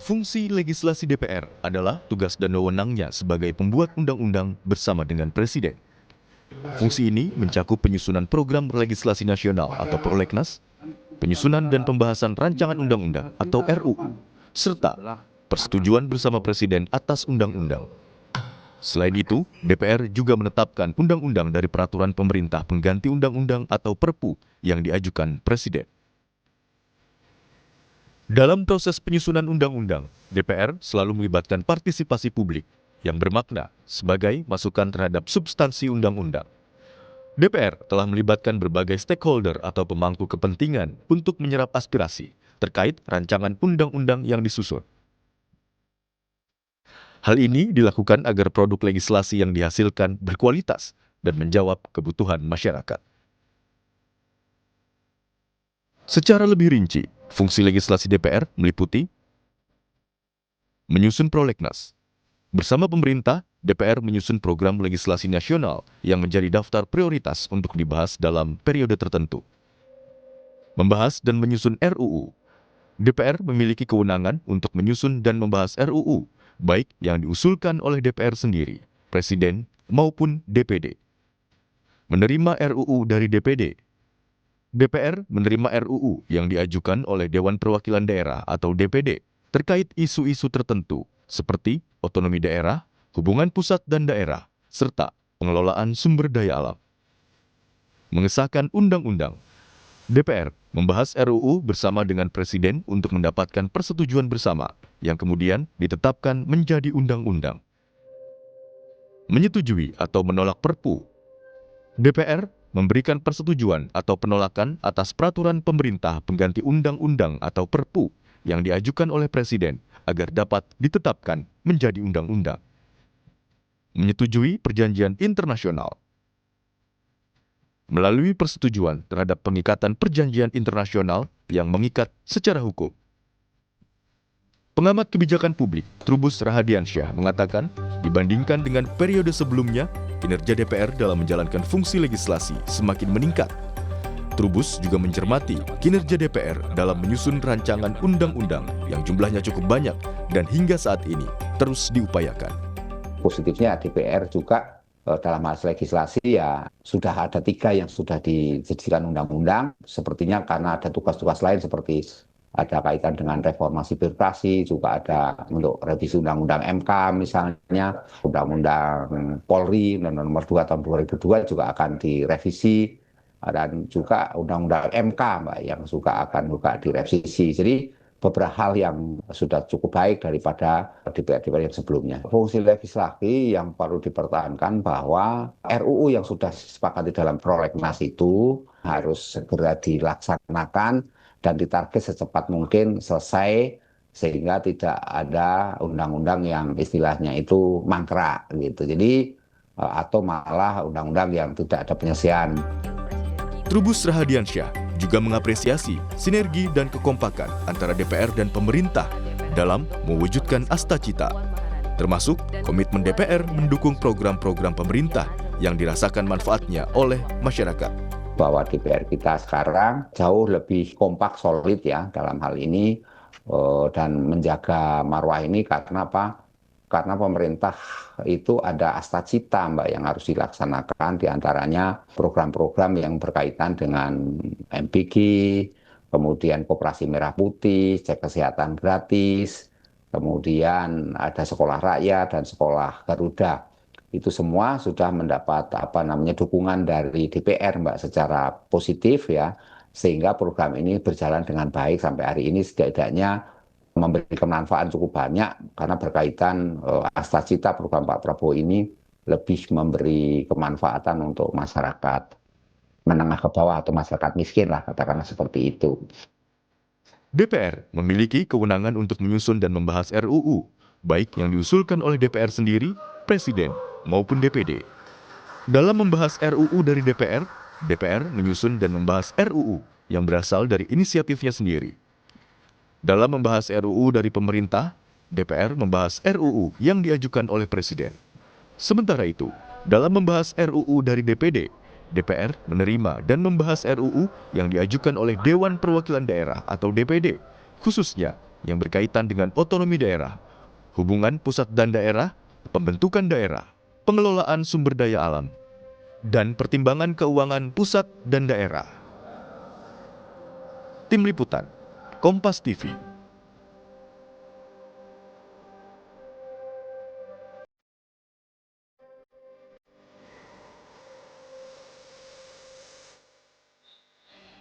Fungsi legislasi DPR adalah tugas dan wewenangnya sebagai pembuat undang-undang bersama dengan Presiden. Fungsi ini mencakup penyusunan program legislasi nasional atau prolegnas, penyusunan dan pembahasan rancangan undang-undang atau RUU, serta persetujuan bersama Presiden atas undang-undang. Selain itu, DPR juga menetapkan undang-undang dari peraturan pemerintah pengganti undang-undang atau Perpu yang diajukan Presiden. Dalam proses penyusunan undang-undang, DPR selalu melibatkan partisipasi publik yang bermakna sebagai masukan terhadap substansi undang-undang. DPR telah melibatkan berbagai stakeholder atau pemangku kepentingan untuk menyerap aspirasi terkait rancangan undang-undang yang disusun. Hal ini dilakukan agar produk legislasi yang dihasilkan berkualitas dan menjawab kebutuhan masyarakat. Secara lebih rinci, fungsi legislasi DPR meliputi menyusun prolegnas. Bersama pemerintah, DPR menyusun program legislasi nasional yang menjadi daftar prioritas untuk dibahas dalam periode tertentu. Membahas dan menyusun RUU. DPR memiliki kewenangan untuk menyusun dan membahas RUU, baik yang diusulkan oleh DPR sendiri, Presiden, maupun DPD. Menerima RUU dari DPD. DPR menerima RUU yang diajukan oleh Dewan Perwakilan Daerah atau DPD terkait isu-isu tertentu seperti otonomi daerah, hubungan pusat dan daerah, serta pengelolaan sumber daya alam. Mengesahkan undang-undang. DPR membahas RUU bersama dengan Presiden untuk mendapatkan persetujuan bersama yang kemudian ditetapkan menjadi undang-undang. Menyetujui atau menolak Perpu. DPR memberikan persetujuan atau penolakan atas peraturan pemerintah pengganti undang-undang atau Perpu yang diajukan oleh Presiden agar dapat ditetapkan menjadi undang-undang. Menyetujui perjanjian internasional. Melalui persetujuan terhadap pengikatan perjanjian internasional yang mengikat secara hukum. Pengamat kebijakan publik Trubus Rahadiansyah mengatakan, dibandingkan dengan periode sebelumnya, kinerja DPR dalam menjalankan fungsi legislasi semakin meningkat. Trubus juga mencermati kinerja DPR dalam menyusun rancangan undang-undang yang jumlahnya cukup banyak dan hingga saat ini terus diupayakan. Positifnya DPR juga dalam hal legislasi ya sudah ada 3 yang sudah dijadikan undang-undang. Sepertinya karena ada tugas-tugas lain seperti ada kaitan dengan reformasi birokrasi, juga ada untuk revisi Undang-Undang MK misalnya, Undang-Undang Polri, Undang-Undang Nomor 2 tahun 2002 juga akan direvisi, dan juga Undang-Undang MK Mbak, yang juga akan direvisi. Jadi beberapa hal yang sudah cukup baik daripada DPR-DPR yang sebelumnya. Fungsi legislasi yang perlu dipertahankan bahwa RUU yang sudah disepakati dalam prolegnas itu harus segera dilaksanakan dan ditarget secepat mungkin selesai sehingga tidak ada undang-undang yang istilahnya itu mangkrak gitu. Jadi atau malah undang-undang yang tidak ada penyelesaian. Trubus Rahadiansyah juga mengapresiasi sinergi dan kekompakan antara DPR dan pemerintah dalam mewujudkan Astacita, termasuk komitmen DPR mendukung program-program pemerintah yang dirasakan manfaatnya oleh masyarakat. Bahwa DPR kita sekarang jauh lebih kompak, solid ya dalam hal ini dan menjaga marwah ini karena apa? Karena pemerintah itu ada Astacita Mbak yang harus dilaksanakan, diantaranya program-program yang berkaitan dengan MBG, kemudian Koperasi Merah Putih, cek kesehatan gratis, kemudian ada sekolah rakyat dan sekolah Garuda. Itu semua sudah mendapat dukungan dari DPR Mbak secara positif ya, sehingga program ini berjalan dengan baik sampai hari ini, setidaknya memberikan manfaat cukup banyak karena berkaitan Astacita program Pak Prabowo ini lebih memberi kemanfaatan untuk masyarakat menengah ke bawah atau masyarakat miskin lah, katakanlah seperti itu. DPR memiliki kewenangan untuk menyusun dan membahas RUU, baik yang diusulkan oleh DPR sendiri, Presiden, maupun DPD. Dalam membahas RUU dari DPR, DPR menyusun dan membahas RUU yang berasal dari inisiatifnya sendiri. Dalam membahas RUU dari pemerintah, DPR membahas RUU yang diajukan oleh Presiden. Sementara itu, dalam membahas RUU dari DPD, DPR menerima dan membahas RUU yang diajukan oleh Dewan Perwakilan Daerah atau DPD, khususnya yang berkaitan dengan otonomi daerah, hubungan pusat dan daerah, pembentukan daerah, pengelolaan sumber daya alam, dan pertimbangan keuangan pusat dan daerah. Tim Liputan, Kompas TV.